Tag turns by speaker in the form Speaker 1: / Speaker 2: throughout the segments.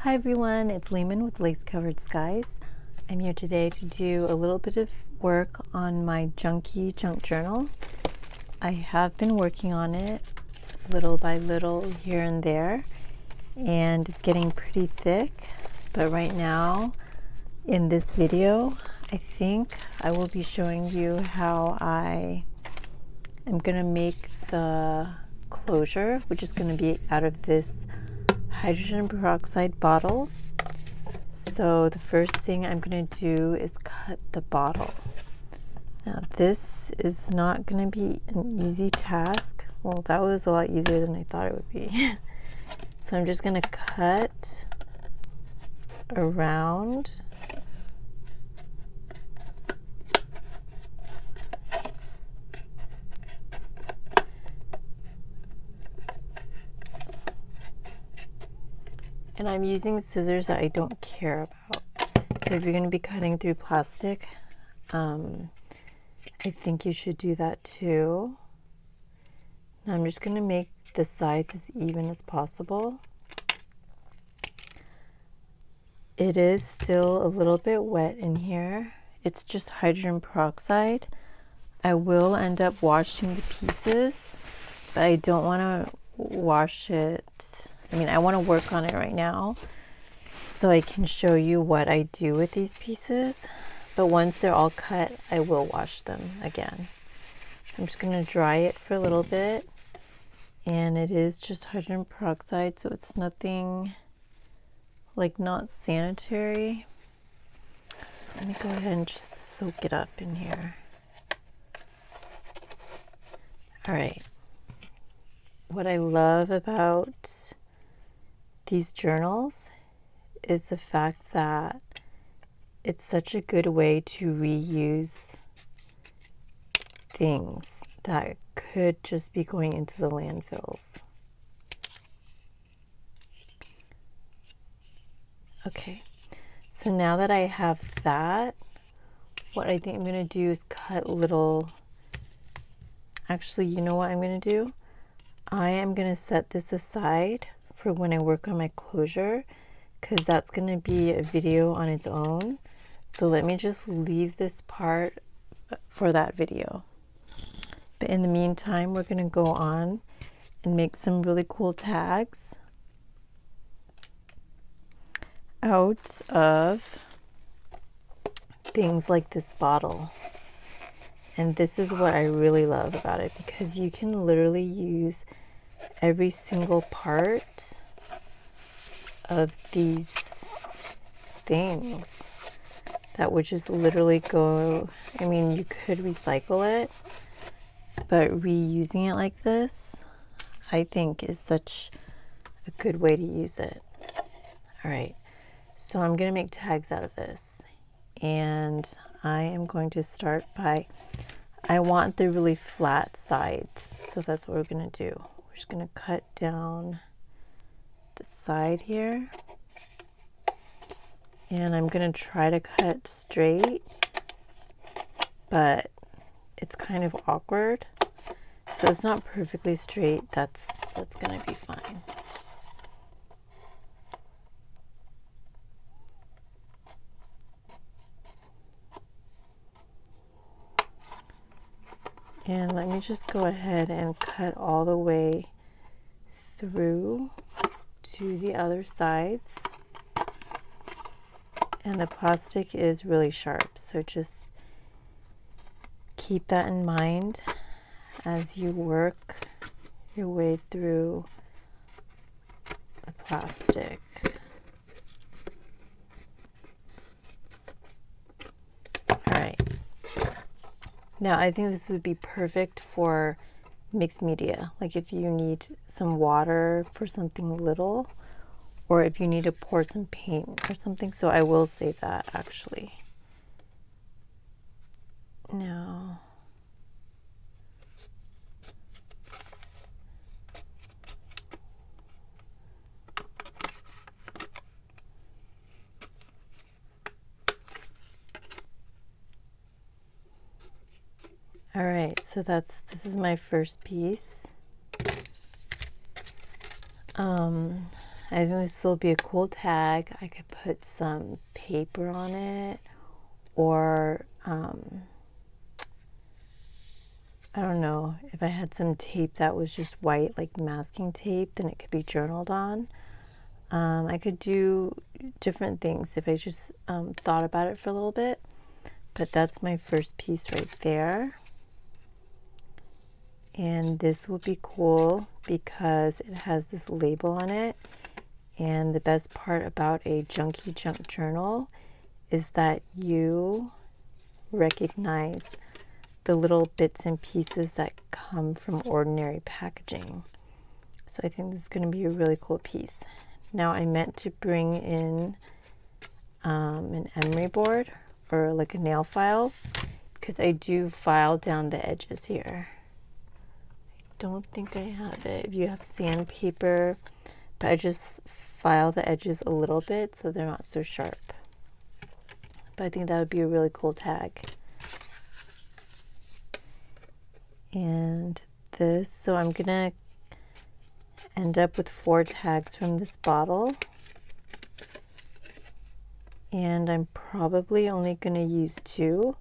Speaker 1: Hi everyone, it's Lehman with Lace Covered Skies. I'm here today to do a little bit of work on my junky junk journal. I have been working on it little by little here and there, and it's getting pretty thick, but right now in this video I think I will be showing you how I am going to make the closure, which is going to be out of this hydrogen peroxide bottle. So the first thing I'm going to do is cut the bottle. Now this is not going to be an easy task. Well, that was a lot easier than I thought it would be. So I'm just going to cut around. And I'm using scissors that I don't care about. So if you're going to be cutting through plastic, I think you should do that too. Now I'm just going to make the sides as even as possible. It is still a little bit wet in here. It's just hydrogen peroxide. I will end up washing the pieces, but I don't want to wash it. I want to work on it right now so I can show you what I do with these pieces. But once they're all cut, I will wash them again. I'm just going to dry it for a little bit. And it is just hydrogen peroxide, so it's nothing, like, not sanitary. So let me go ahead and just soak it up in here. All right. What I love about these journals is the fact that it's such a good way to reuse things that could just be going into the landfills. Okay, so now that I have that, what I think I'm going to do is cut little, actually, you know what I'm going to do? I am going to set this aside for when I work on my closure, because that's going to be a video on its own. So let me just leave this part for that video. But in the meantime, we're going to go on and make some really cool tags out of things like this bottle. And this is what I really love about it, because you can literally use every single part of these things that would just literally go, you could recycle it, but reusing it like this, I think, is such a good way to use it. All right, so I'm going to make tags out of this, and I am going to start by, I want the really flat sides, so that's what we're going to do. We're just going to cut down the side here, and I'm going to try to cut straight, but it's kind of awkward, so it's not perfectly straight. That's going to be fine. And let me just go ahead and cut all the way through to the other sides. And the plastic is really sharp, so just keep that in mind as you work your way through the plastic. All right. Now I think this would be perfect for mixed media, like if you need some water for something little, or if you need to pour some paint or something. So I will save that actually. Now, all right, so this is my first piece. I think this will be a cool tag. I could put some paper on it, or I don't know, if I had some tape that was just white, like masking tape, then it could be journaled on. I could do different things if I just thought about it for a little bit. But that's my first piece right there. And this will be cool because it has this label on it. And the best part about a junky junk journal is that you recognize the little bits and pieces that come from ordinary packaging. So I think this is going to be a really cool piece. Now I meant to bring in an emery board or like a nail file, because I do file down the edges here. I don't think I have it. If you have sandpaper, but I just file the edges a little bit so they're not so sharp. But I think that would be a really cool tag. And this, so I'm gonna end up with 4 tags from this bottle. And I'm probably only gonna use 2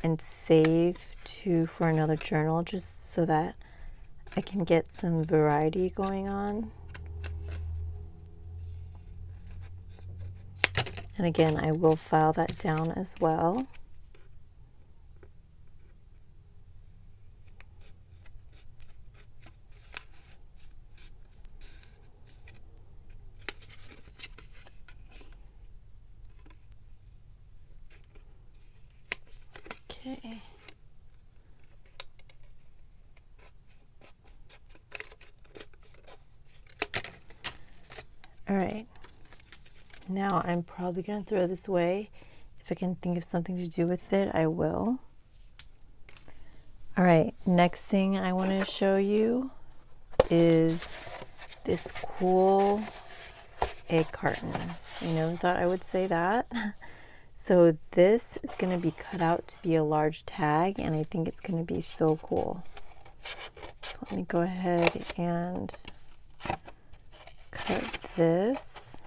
Speaker 1: and save 2 for another journal, just so that I can get some variety going on. And again, I will file that down as well. Okay. All right. Now I'm probably going to throw this away. If I can think of something to do with it, I will. All right, next thing I want to show you is this cool egg carton. I never thought I would say that. So this is going to be cut out to be a large tag, and I think it's going to be so cool. So let me go ahead and cut this.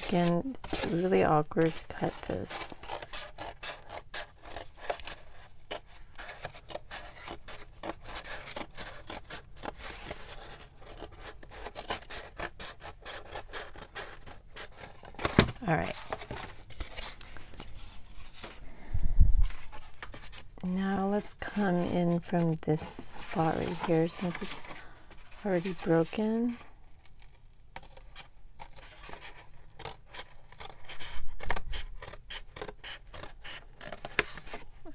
Speaker 1: Again, it's really awkward to cut this. All right. Now let's come in from this spot right here, since it's already broken.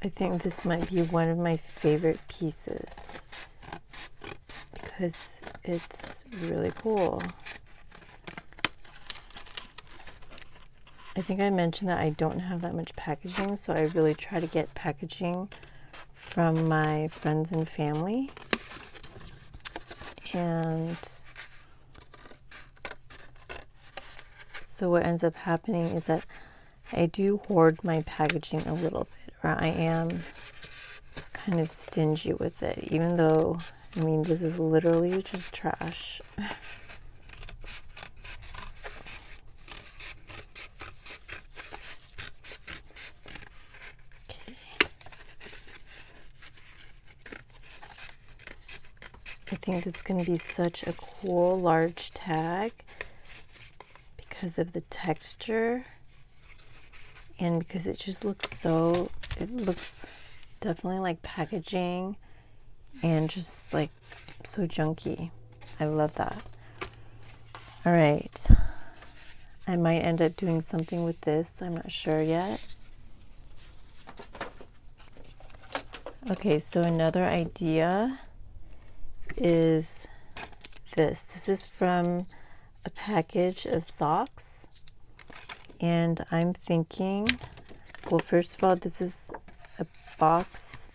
Speaker 1: I think this might be one of my favorite pieces because it's really cool. I think I mentioned that I don't have that much packaging, so I really try to get packaging from my friends and family. And so what ends up happening is that I do hoard my packaging a little bit, or I am kind of stingy with it, even though, I mean, this is literally just trash. I think it's going to be such a cool large tag because of the texture and because it just looks so, it looks definitely like packaging and just like so junky. I love that. All right. I might end up doing something with this. I'm not sure yet. Okay, so another idea is this. This is from a package of socks, and I'm thinking, well, first of all, this is a box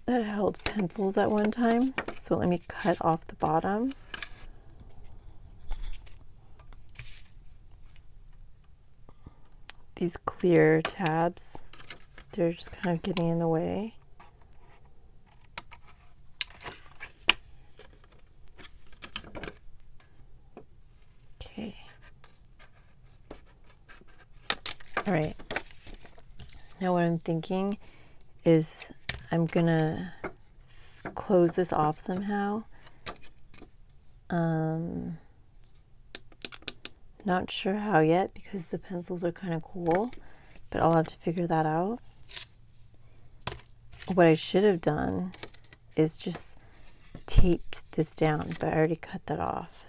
Speaker 1: that held pencils at one time, so let me cut off the bottom. These clear tabs, they're just kind of getting in the way. All right. Now what I'm thinking is I'm gonna close this off somehow. Not sure how yet because the pencils are kind of cool, but I'll have to figure that out. What I should have done is just taped this down, but I already cut that off.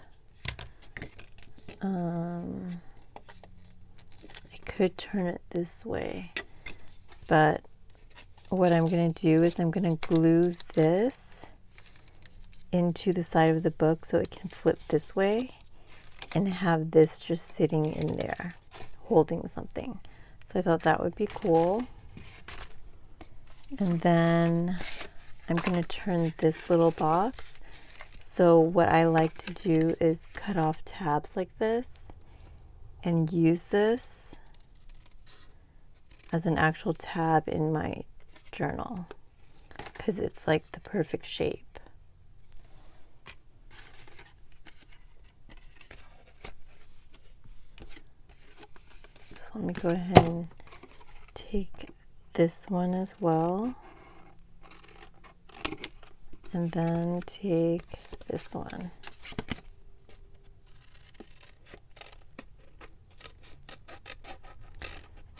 Speaker 1: I could turn it this way, but what I'm going to do is I'm going to glue this into the side of the book so it can flip this way and have this just sitting in there holding something. So I thought that would be cool. And then I'm going to turn this little box. So what I like to do is cut off tabs like this and use this as an actual tab in my journal because it's like the perfect shape. So let me go ahead and take this one as well, and then take this one.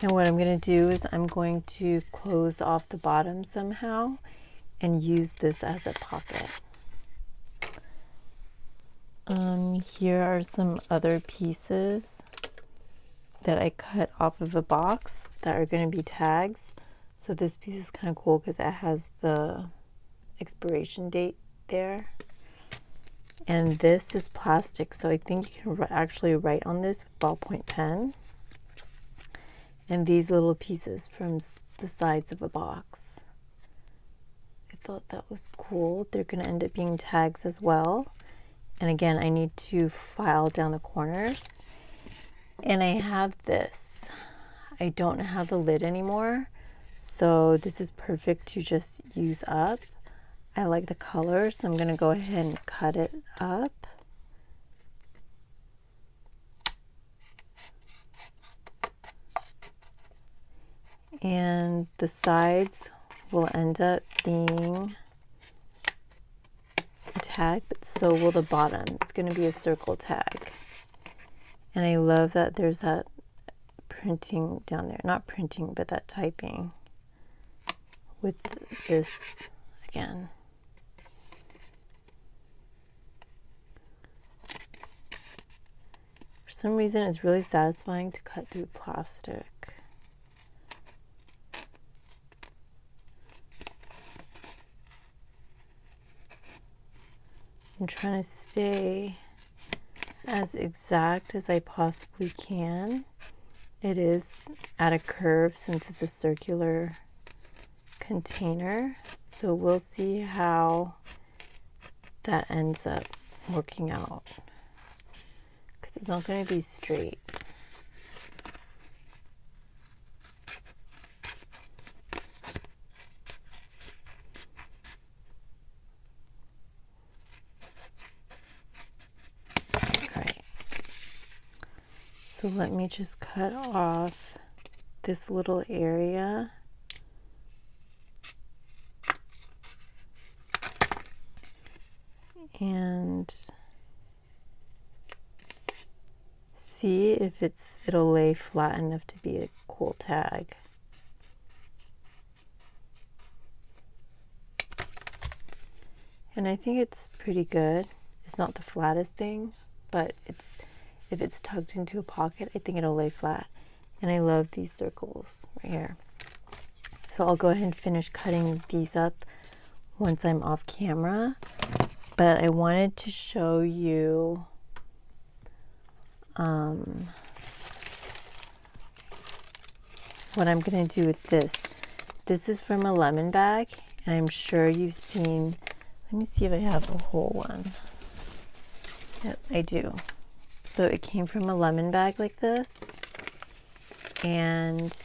Speaker 1: And what I'm going to do is I'm going to close off the bottom somehow and use this as a pocket. Here are some other pieces that I cut off of a box that are going to be tags. So this piece is kind of cool because it has the expiration date there. And this is plastic, so I think you can actually write on this with ballpoint pen. And these little pieces from the sides of a box. I thought that was cool. They're going to end up being tags as well. And again, I need to file down the corners. And I have this. I don't have the lid anymore, so this is perfect to just use up. I like the color, so I'm going to go ahead and cut it up. And the sides will end up being a tag, but so will the bottom. It's going to be a circle tag. And I love that there's that printing down there. Not printing, but that typing with this again. For some reason, it's really satisfying to cut through plastic. I'm trying to stay as exact as I possibly can. It is at a curve since it's a circular container, so we'll see how that ends up working out because it's not going to be straight. So let me just cut off this little area. And see if it'll lay flat enough to be a cool tag. And I think it's pretty good. It's not the flattest thing, but if it's tucked into a pocket, I think it'll lay flat. And I love these circles right here. So I'll go ahead and finish cutting these up once I'm off camera. But I wanted to show you what I'm going to do with this. This is from a lemon bag, and I'm sure you've seen, let me see if I have a whole one. Yep, I do. So it came from a lemon bag like this, and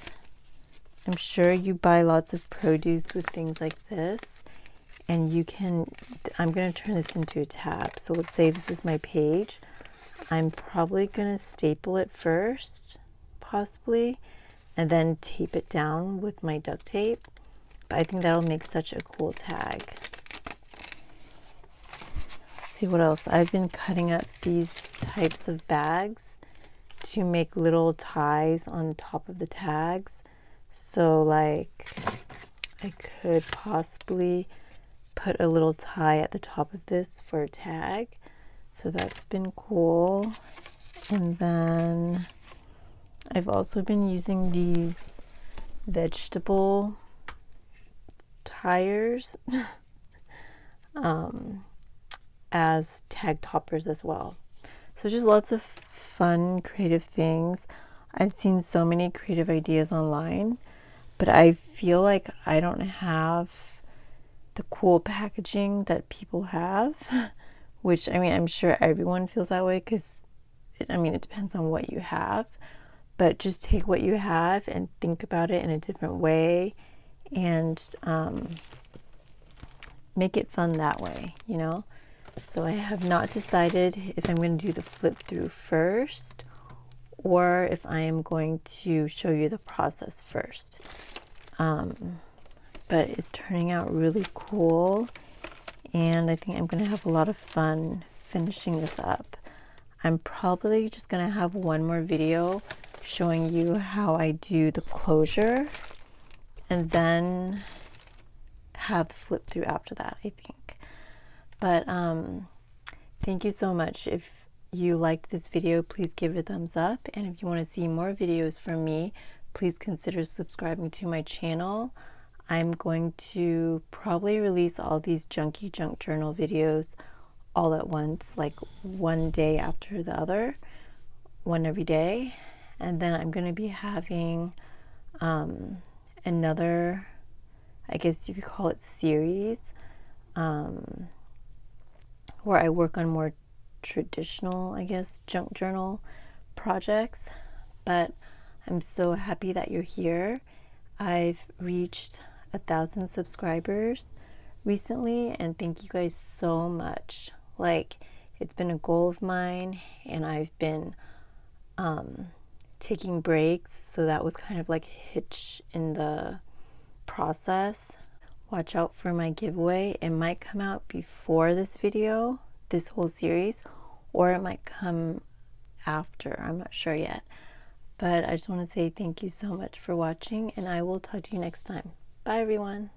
Speaker 1: I'm sure you buy lots of produce with things like this, and you can, I'm going to turn this into a tab. So let's say this is my page. I'm probably going to staple it first, possibly, and then tape it down with my duct tape. But I think that'll make such a cool tag. Let's see what else. I've been cutting up these types of bags to make little ties on top of the tags. So like I could possibly put a little tie at the top of this for a tag. So that's been cool. And then I've also been using these vegetable tires as tag toppers as well. So just lots of fun, creative things. I've seen so many creative ideas online, but I feel like I don't have the cool packaging that people have, which, I mean, I'm sure everyone feels that way because, it depends on what you have, but just take what you have and think about it in a different way and make it fun that way, you know? So I have not decided if I'm going to do the flip through first or if I am going to show you the process first. But it's turning out really cool, and I think I'm going to have a lot of fun finishing this up. I'm probably just going to have one more video showing you how I do the closure and then have the flip through after that, I think. But thank you so much. If you liked this video, please give it a thumbs up, and if you want to see more videos from me, please consider subscribing to my channel. I'm going to probably release all these junky junk journal videos all at once, like one day after the other, one every day. And then I'm going to be having another, I guess you could call it series, where I work on more traditional, I guess, junk journal projects. But I'm so happy that you're here. I've reached 1,000 subscribers recently, and thank you guys so much. Like, it's been a goal of mine, and I've been taking breaks, so that was kind of like a hitch in the process. Watch out for my giveaway. It might come out before this video, this whole series, or it might come after. I'm not sure yet. But I just want to say thank you so much for watching, and I will talk to you next time. Bye, everyone.